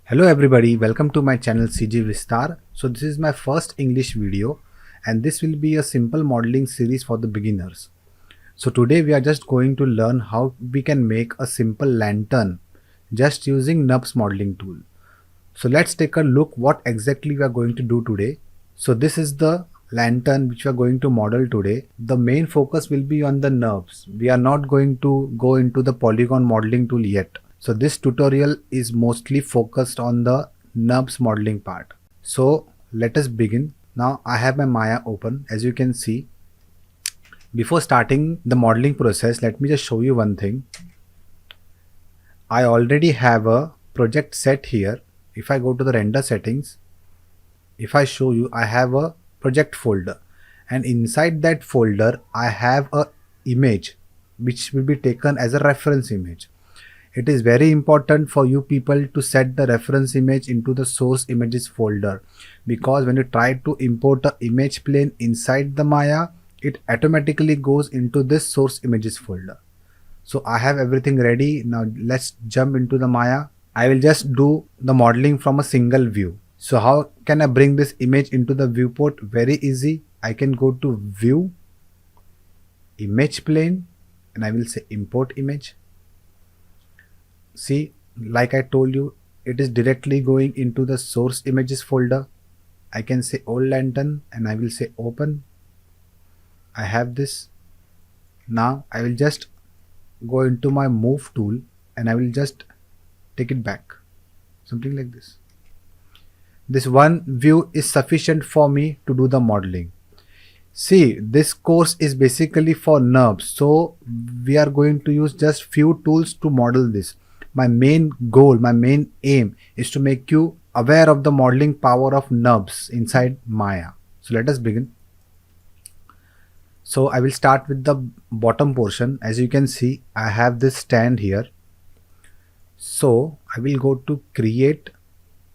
Hello everybody, welcome to my channel CG Vistar. So this is my first English video and this will be a simple modeling series for the beginners. So today we are just going to learn how we can make a simple lantern just using NURBS modeling tool. So let's take a look what exactly we are going to do today. So this is the lantern which we are going to model today. The main focus will be on the NURBS. We are not going to go into the polygon modeling tool yet. So this tutorial is mostly focused on the NURBS modeling part. So let us begin. Now I have my Maya open. As you can see, before starting the modeling process, let me just show you one thing. I already have a project set here. If I go to the render settings, if I show you, I have a project folder, and inside that folder I have a image which will be taken as a reference image. It is very important for you people to set the reference image into the source images folder, because when you try to import a image plane inside the Maya, it automatically goes into this source images folder. So I have everything ready. Now let's jump into the Maya. I will just do the modeling from a single view. So how can I bring this image into the viewport? Very easy. I can go to view, image plane, and I will say import image. See, like I told you, it is directly going into the source images folder. I can say old lantern and I will say open. I have this. Now I will just go into my move tool and I will just take it back, something like this. This one view is sufficient for me to do the modeling. See, this course is basically for NURBS, so we are going to use just few tools to model this. My main goal, my main aim is to make you aware of the modeling power of NURBS inside Maya. So let us begin. So I will start with the bottom portion. As you can see, I have this stand here. So I will go to create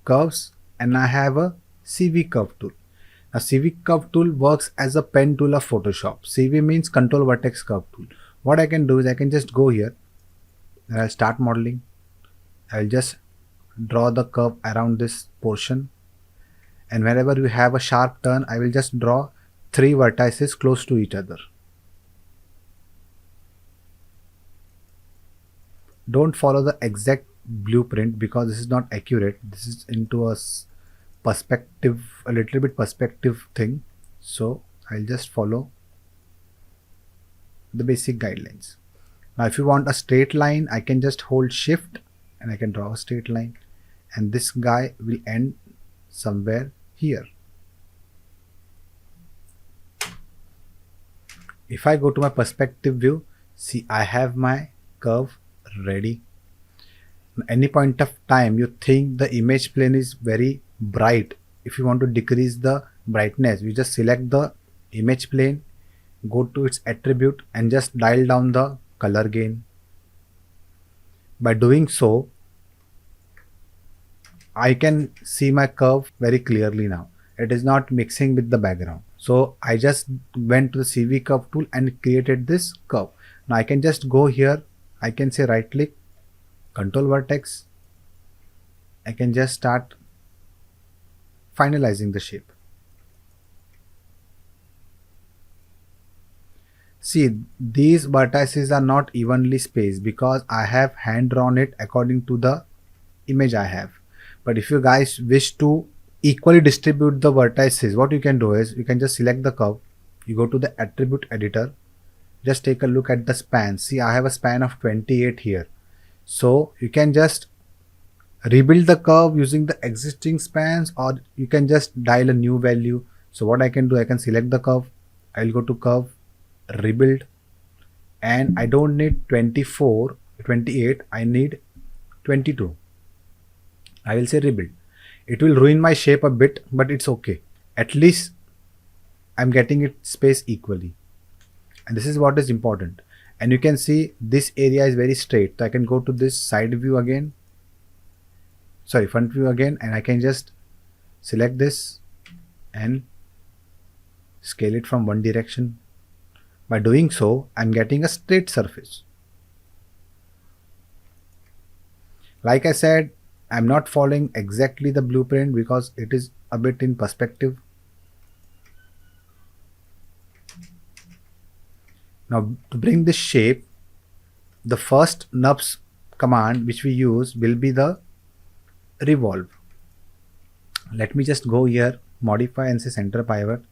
curves and I have a CV curve tool. Now CV curve tool works as a pen tool of Photoshop. CV means control vertex curve tool. What I can do is I can just go here and I'll start modeling. I'll just draw the curve around this portion, and wherever you have a sharp turn, I will just draw 3 vertices close to each other. Don't follow the exact blueprint because this is not accurate. This is into a perspective, a little bit perspective thing. So I'll just follow the basic guidelines. Now if you want a straight line, I can just hold shift and I can draw a straight line, and this guy will end somewhere here. If I go to my perspective view, see, I have my curve ready. Any point of time you think the image plane is very bright, if you want to decrease the brightness, you just select the image plane, go to its attribute and just dial down the color gain. By doing so, I can see my curve very clearly now. It is not mixing with the background. So I just went to the CV curve tool and created this curve. Now I can just go here. I can say right click, control vertex. I can just start finalizing the shape. See, these vertices are not evenly spaced because I have hand drawn it according to the image I have. But if you guys wish to equally distribute the vertices, what you can do is you can just select the curve, you go to the attribute editor, just take a look at the span. See, I have a span of 28 here. So you can just rebuild the curve using the existing spans, or you can just dial a new value. So what I can do, I can select the curve, I'll go to curve, rebuild, and I don't need 24, 28, I need 22. I will say rebuild. It will ruin my shape a bit, but it's okay. At least I'm getting it spaced equally. And this is what is important. And you can see this area is very straight. So I can go to this side view again. Sorry, front view again, and I can just select this and scale it from one direction. By doing so, I'm getting a straight surface. Like I said, I'm not following exactly the blueprint because it is a bit in perspective. Now to bring this shape, the first nubs command which we use will be the revolve. Let me just go here, modify and say center pivot.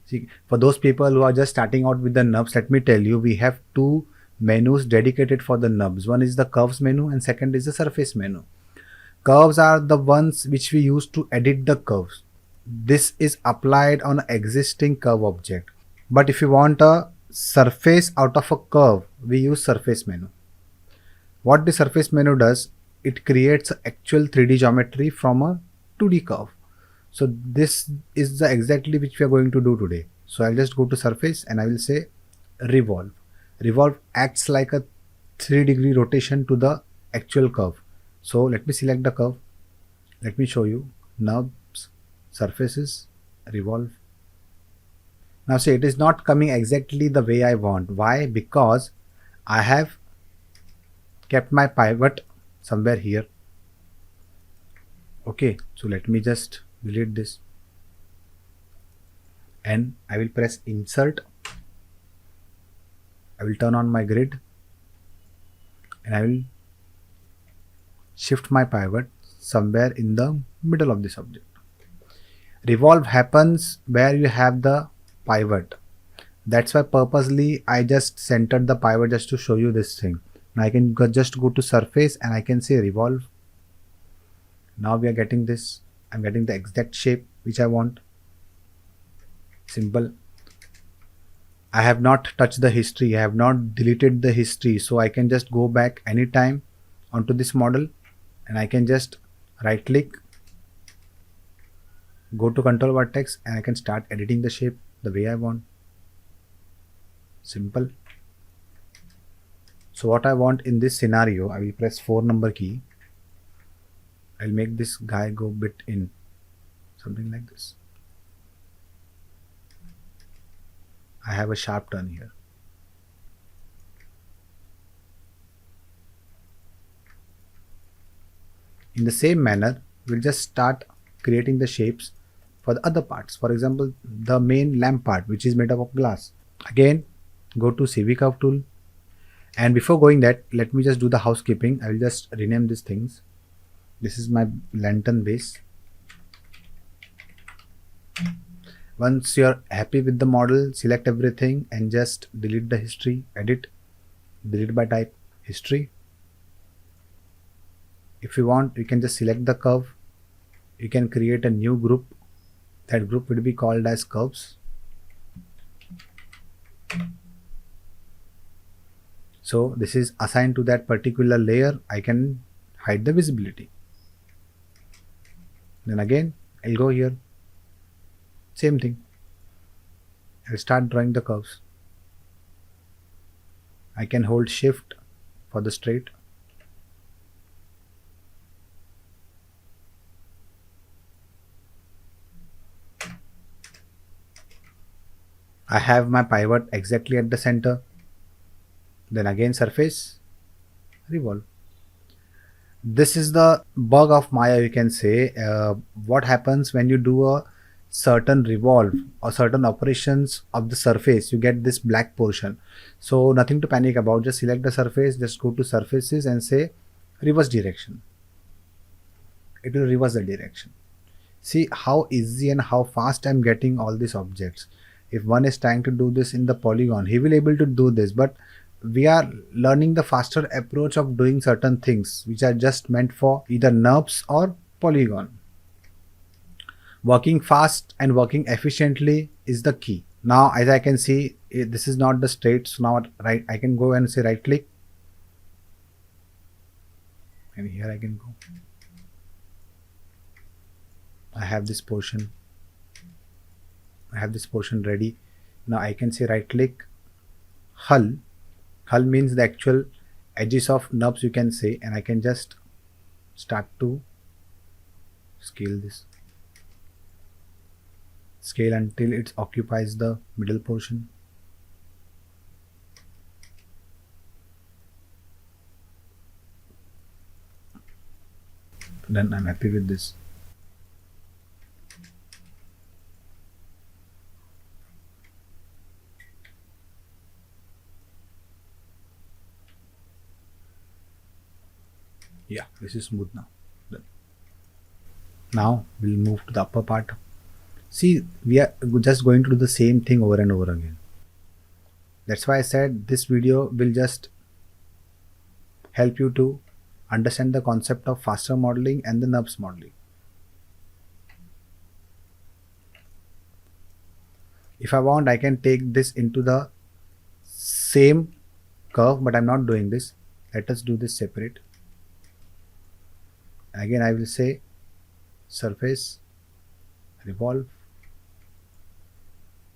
See, for those people who are just starting out with the nubs, let me tell you, we have two menus dedicated for the nubs. One is the curves menu and second is the surface menu. Curves are the ones which we use to edit the curves. This is applied on an existing curve object. But if you want a surface out of a curve, we use surface menu. What the surface menu does, it creates actual 3D geometry from a 2D curve. So this is the exactly which we are going to do today. So I'll just go to surface and I will say revolve. Revolve acts like a 3-degree rotation to the actual curve. So let me select the curve. Let me show you. Nubs, surfaces, revolve. Now see, it is not coming exactly the way I want. Why? Because I have kept my pivot somewhere here. Okay, so let me just delete this and I will press insert. I will turn on my grid and I will shift my pivot somewhere in the middle of this object. Revolve happens where you have the pivot. That's why purposely I just centered the pivot just to show you this thing. Now I can just go to surface and I can say revolve. Now we are getting this. I'm getting the exact shape which I want. Simple. I have not touched the history. I have not deleted the history. So I can just go back anytime onto this model and I can just right click, go to control vertex and I can start editing the shape the way I want. Simple. So what I want in this scenario, I will press 4 number key. I'll make this guy go bit in, something like this. I have a sharp turn here. In the same manner, we'll just start creating the shapes for the other parts. For example, the main lamp part, which is made up of glass. Again, go to CV curve tool. And before going that, let me just do the housekeeping. I will just rename these things. This is my lantern base. Once you're happy with the model, select everything and just delete the history, edit, delete by type, history. If you want, you can just select the curve. You can create a new group. That group will be called as curves. So this is assigned to that particular layer. I can hide the visibility. Then again, I'll go here. Same thing. I'll start drawing the curves. I can hold shift for the straight. I have my pivot exactly at the center. Then again surface, revolve. This is the bug of Maya, you can say. What happens when you do a certain revolve or certain operations of the surface, you get this black portion. So nothing to panic about. Just select the surface, just go to surfaces and say reverse direction. It will reverse the direction. See how easy and how fast I'm getting all these objects. If one is trying to do this in the polygon, he will able to do this, but we are learning the faster approach of doing certain things which are just meant for either NURBS or polygon. Working fast and working efficiently is the key. Now as I can see, this is not the straight, so now right I can go and say right click and here I can go. I have this portion. I have this portion ready. Now I can say right click, hull. Hull means the actual edges of NURBS, you can say, and I can just start to scale this. Scale until it occupies the middle portion. Then I'm happy with this. Yeah, this is smooth now. Done. Now we'll move to the upper part. See, we are just going to do the same thing over and over again. That's why I said this video will just help you to understand the concept of faster modeling and the NURBS modeling. If I want, I can take this into the same curve, but I'm not doing this. Let us do this separate. Again, I will say surface, revolve.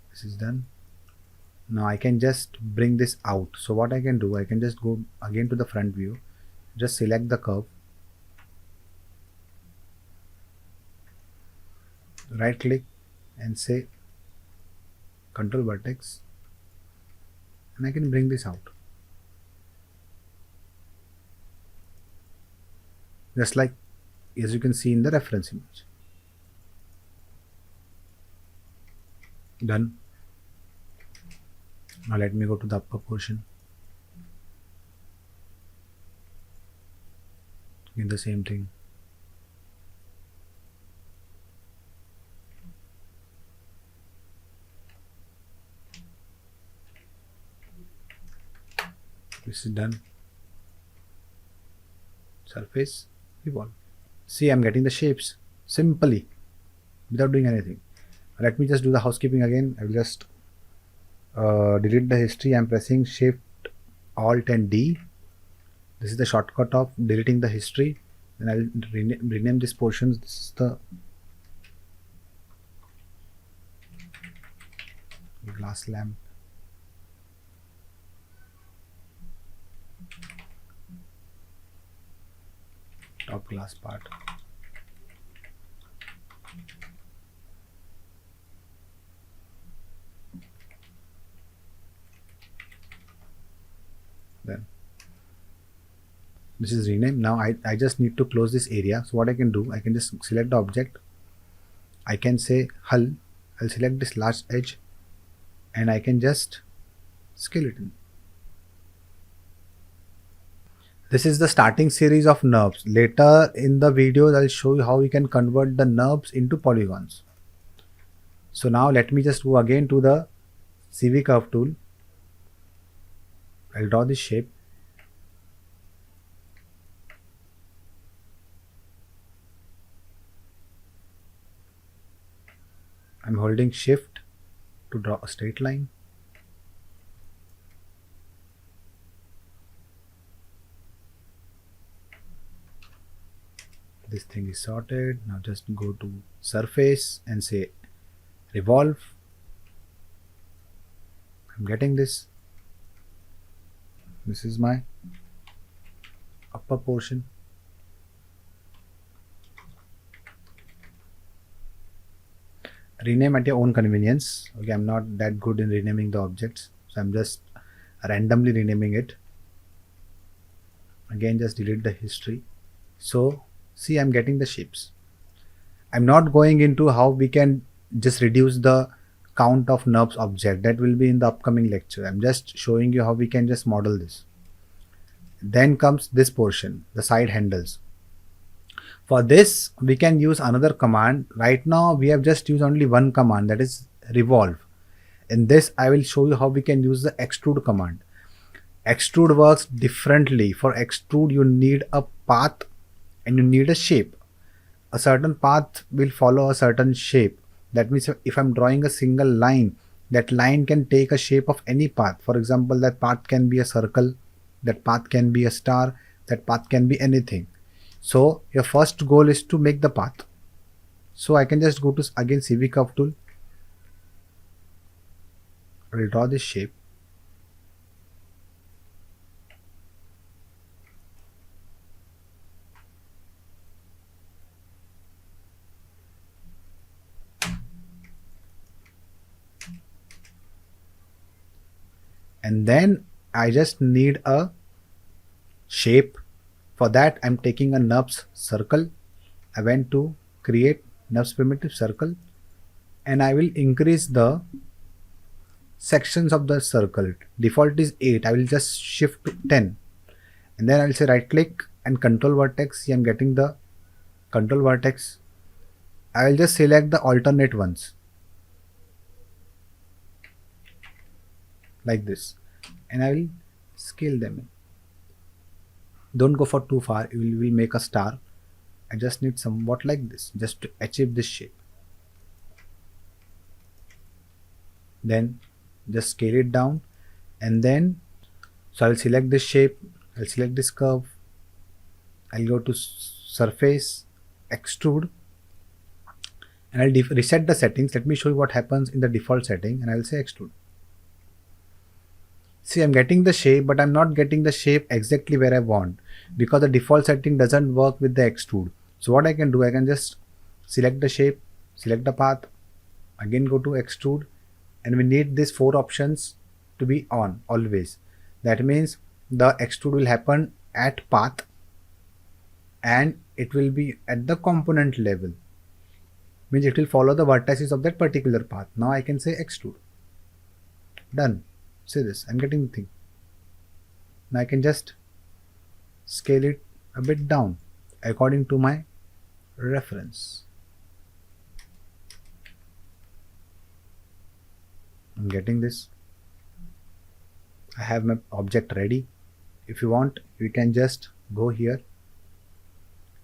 This is done. Now I can just bring this out. So what I can do, I can just go again to the front view, just select the curve, right click and say control vertex, and I can bring this out. Just like as you can see in the reference image. Done. Now let me go to the upper portion. In the same thing. This is done. Surface, revolve. See, I'm getting the shapes simply without doing anything. Let me just do the housekeeping again. I will just delete the history. I'm pressing Shift Alt and D. This is the shortcut of deleting the history. Then I will rename this portion. This is the glass lamp. Top glass part. Then this is rename. Now I just need to close this area. So what I can do, I can just select the object. I can say hull. I'll select this large edge and I can just scale it in. This is the starting series of NURBS. Later in the videos, I'll show you how we can convert the NURBS into polygons. So now let me just go again to the CV curve tool. I'll draw this shape. I'm holding Shift to draw a straight line. This thing is sorted. Now just go to surface and say revolve. I'm getting this. This is my upper portion. Rename at your own convenience. Okay, I'm not that good in renaming the objects, so I'm just randomly renaming it. Again, just delete the history. So see, I'm getting the shapes. I'm not going into how we can just reduce the count of NURBS object. That will be in the upcoming lecture. I'm just showing you how we can just model this. Then comes this portion, the side handles. For this, we can use another command. Right now, we have just used only one command, that is revolve. In this, I will show you how we can use the extrude command. Extrude works differently. For extrude, you need a path and you need a shape. A certain path will follow a certain shape. That means if I'm drawing a single line, that line can take a shape of any path. For example, that path can be a circle, that path can be a star, that path can be anything. So your first goal is to make the path. So I can just go to again CV curve tool. I will draw this shape. And then I just need a shape. For that, I'm taking a NURBS circle I went to create nubs primitive circle, and I will increase the sections of the circle. Default is 8. I will just shift to 10, and then I will say right click and control vertex. See, I'm getting the control vertex. I will just select the alternate ones like this, and I will scale them in. Don't go for too far, you will make a star. I just need somewhat like this just to achieve this shape. Then just scale it down, and then so I'll select this shape, I'll select this curve, I'll go to surface, extrude, and I'll reset the settings. Let me show you what happens in the default setting, and I'll say extrude. See, I'm getting the shape, but I'm not getting the shape exactly where I want, because the default setting doesn't work with the extrude. So what I can do, I can just select the shape, select the path, again go to extrude, and we need these 4 options to be on always. That means the extrude will happen at path and it will be at the component level. Means it will follow the vertices of that particular path. Now I can say extrude. Done. See this, I'm getting the thing. Now I can just scale it a bit down according to my reference. I'm getting this. I have my object ready. If you want, you can just go here,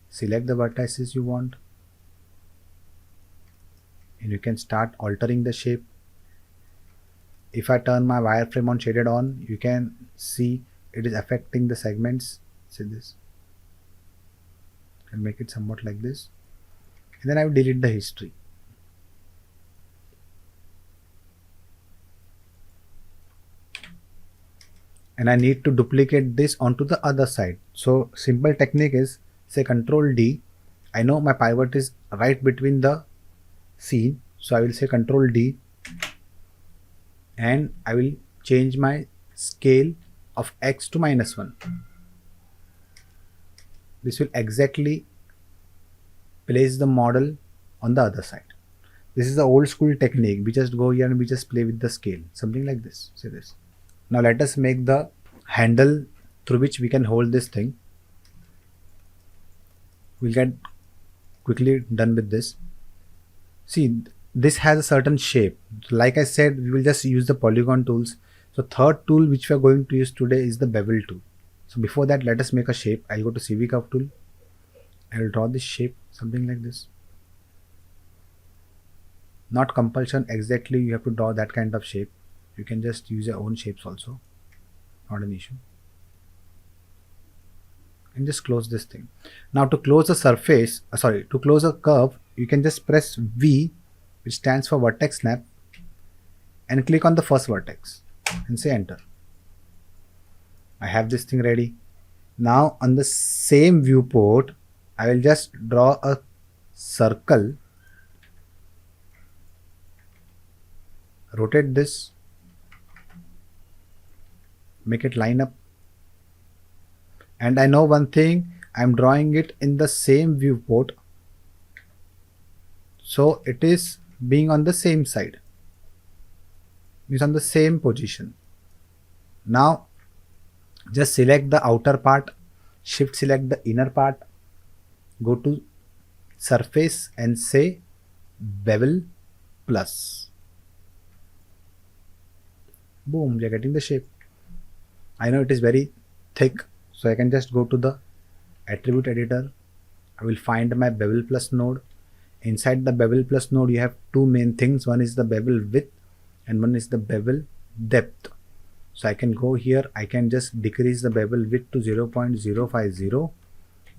select the vertices you want, and you can start altering the shape. If I turn my wireframe on shaded on, you can see it is affecting the segments. See this, and make it somewhat like this, and then I will delete the history. And I need to duplicate this onto the other side. So simple technique is say Control D. I know my pivot is right between the scene, so I will say Control D, and I will change my scale of X to -1. This will exactly place the model on the other side. This is the old school technique. We just go here and we just play with the scale, something like this. See this. Now let us make the handle through which we can hold this thing. We'll get quickly done with this. See, this has a certain shape. Like I said, we will just use the polygon tools. So third tool which we are going to use today is the bevel tool. So before that, let us make a shape. I'll go to CV curve tool. I will draw this shape, something like this. Not compulsion exactly you have to draw that kind of shape. You can just use your own shapes also, not an issue. And just close this thing. Now to close the surface, to close a curve, you can just press V, which stands for vertex snap, and click on the first vertex and say enter. I have this thing ready. Now on the same viewport, I will just draw a circle, rotate this, make it line up, and I know one thing, I'm drawing it in the same viewport, so it is being on the same side, means on the same position. Now just select the outer part, shift select the inner part, go to surface and say bevel plus. Boom, we are getting the shape. I know it is very thick, so I can just go to the attribute editor. I will find my bevel plus node. Inside the bevel plus node, you have two main things. One is the bevel width and one is the bevel depth. So I can go here, I can just decrease the bevel width to 0.050,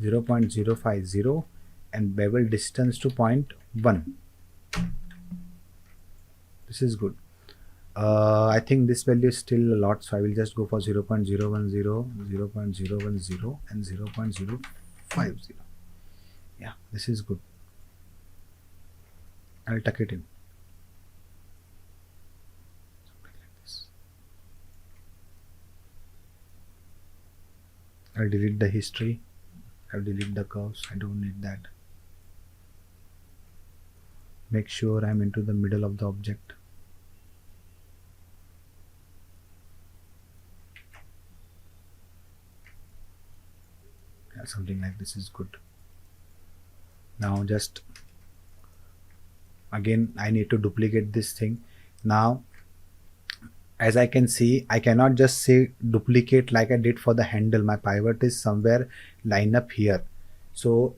0.050, and bevel distance to 0.1. This is good. I think this value is still a lot, so I will just go for 0.010, 0.010, and 0.050. Yeah, this is good. I'll tuck it in. Something like this. I'll delete the history. I'll delete the curves. I don't need that. make sure I'm into the middle of the object. Yeah, something like this is good. Now just again I need to duplicate this thing. Now as I can see, I cannot just say duplicate like I did for the handle. My pivot is somewhere line up here. So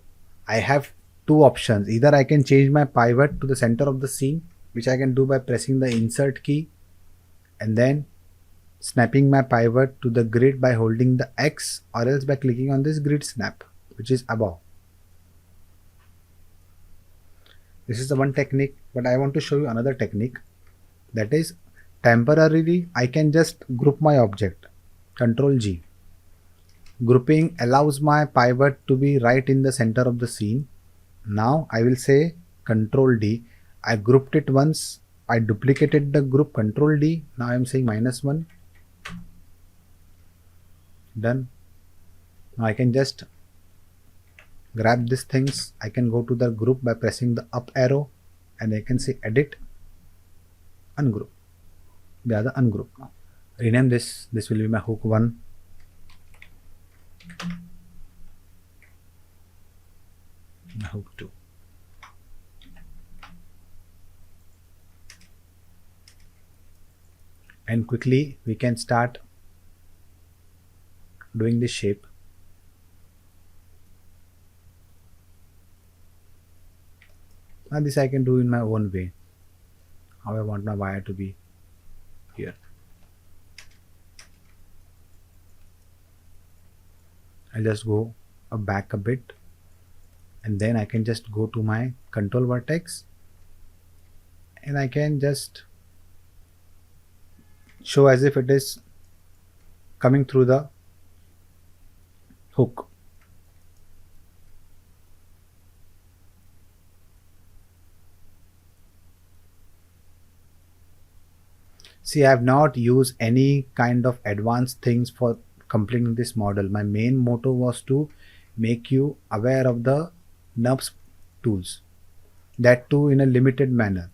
I have two options. Either I can change my pivot to the center of the scene, which I can do by pressing the insert key and then snapping my pivot to the grid by holding the X, or else by clicking on this grid snap, which is above. This is the one technique, but I want to show you another technique. That is, temporarily I can just group my object. Control G. Grouping allows my pivot to be right in the center of the scene. Now I will say Control D. I grouped it once. I duplicated the group. Control D. Now I am saying -1. Done. Now I can just grab these things. I can go to the group by pressing the up arrow and I can say edit, ungroup. The other ungroup. Now rename this. This will be my hook 1. Hook 2. And quickly we can start doing this shape. Now this I can do in my own way. How I want my wire to be here. I'll just go back a bit and then I can just go to my control vertex and I can just show as if it is coming through the hook. See, I have not used any kind of advanced things for completing this model. My main motto was to make you aware of the NURBS tools, that too in a limited manner.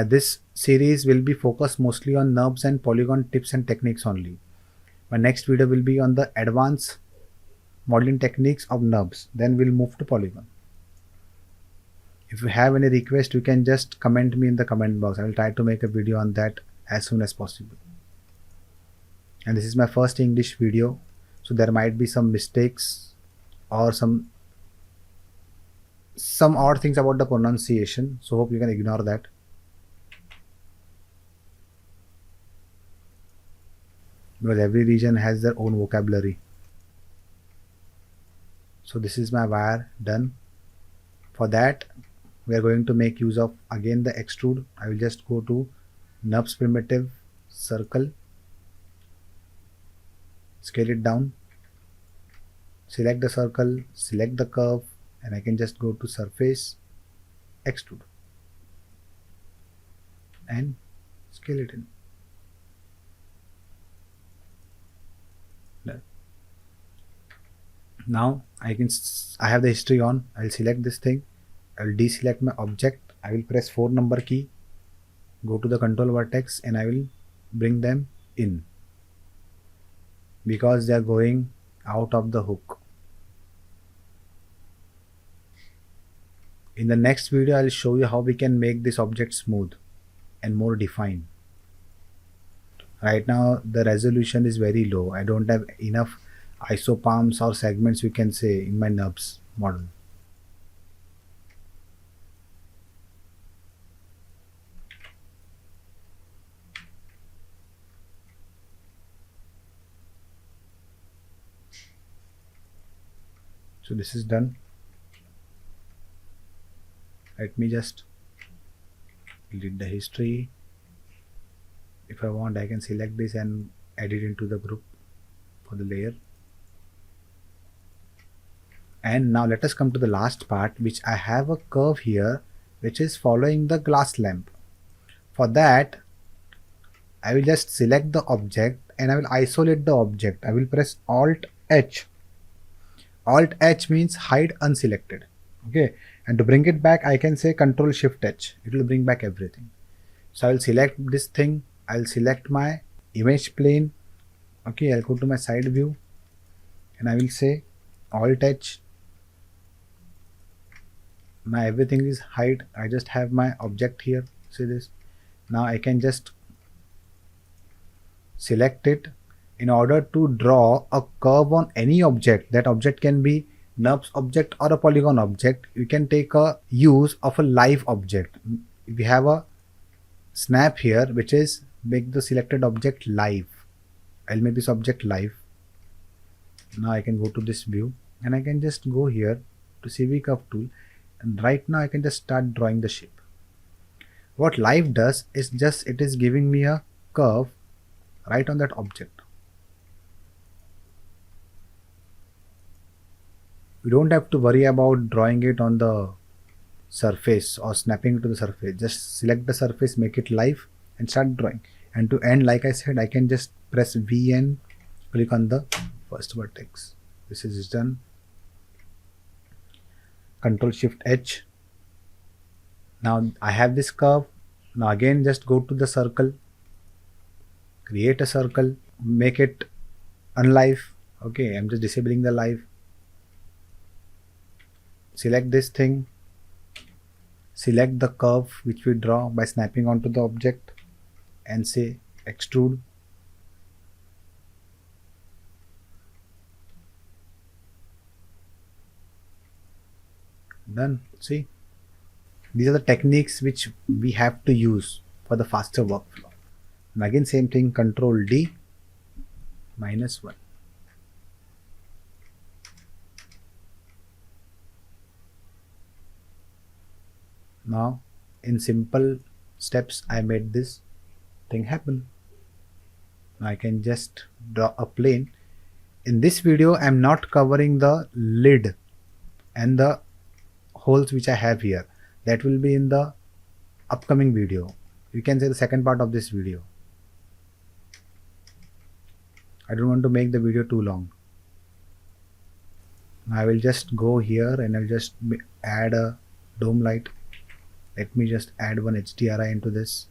This series will be focused mostly on NURBS and polygon tips and techniques only. My next video will be on the advanced modeling techniques of NURBS. Then we'll move to polygon. If you have any request, you can just comment me in the comment box. I will try to make a video on that as soon as possible. And this is my first English video, so there might be some mistakes or some odd things about the pronunciation. So hope you can ignore that. Because every region has their own vocabulary. So this is my wire done. For that, we are going to make use of again the extrude. I will just go to NURBS primitive, circle, scale it down, select the circle, select the curve, and I can just go to surface, extrude, and scale it in. Now I have the history on. I'll select this thing. I'll deselect my object. I will press 4 number key, go to the control vertex, and I will bring them in because they are going out of the hook. In the next video, I'll show you how we can make this object smooth and more defined. Right now, the resolution is very low. I don't have enough isopalms or segments, we can say, in my NURBS model. So this is done. Let me just delete the history. If I want, I can select this and add it into the group for the layer. And now let us come to the last part, which I have a curve here which is following the glass lamp. For that, I will just select the object and I will isolate the object. I will press Alt H Alt H means hide unselected. Okay, and to bring it back, I can say Control Shift H. It will bring back everything. So I'll select this thing. I'll select my image plane. Okay, I'll go to my side view and I will say Alt H. Now everything is hide. I just have my object here. See this? Now I can just select it. In order to draw a curve on any object, that object can be NURBS object or a polygon object, you can take a use of a live object. We have a snap here which is make the selected object live. I'll make this object live. Now I can go to this view and I can just go here to CV curve tool, and right now I can just start drawing the shape. What live does is just it is giving me a curve right on that object. We don't have to worry about drawing it on the surface or snapping it to the surface. Just select the surface, make it live and start drawing. And to end, like I said, I can just press V and click on the first vertex. This is done. Control Shift H. Now I have this curve. Now again just go to the circle, create a circle, make it unlive. Okay, I'm just disabling the live. Select this thing, select the curve which we draw by snapping onto the object and say extrude. Done. See, these are the techniques which we have to use for the faster workflow. And again same thing, Control D, -1. Now in simple steps I made this thing happen. Now I can just draw a plane. In this video I am not covering the lid and the holes which I have here. That will be in the upcoming video. You can say the second part of this video. I don't want to make the video too long. I will just go here and I'll just add a dome light. Let me just add one HDRI into this.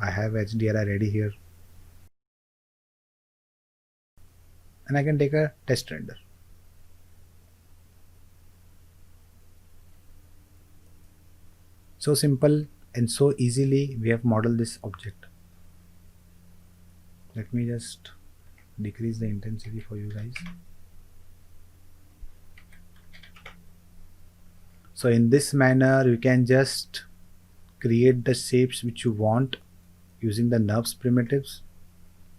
I have HDRI ready here. And I can take a test render. So simple and so easily we have modeled this object. Let me just decrease the intensity for you guys. So in this manner you can just create the shapes which you want using the NURBS primitives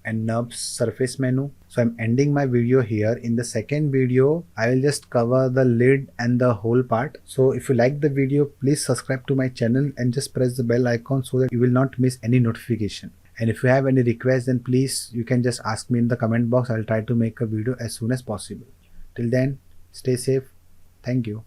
and NURBS surface menu. So I'm ending my video here. In the second video I will just cover the lid and the whole part. So if you like the video, please subscribe to my channel and just press the bell icon so that you will not miss any notification. And if you have any requests, then please you can just ask me in the comment box. I'll try to make a video as soon as possible. Till then, stay safe. Thank you.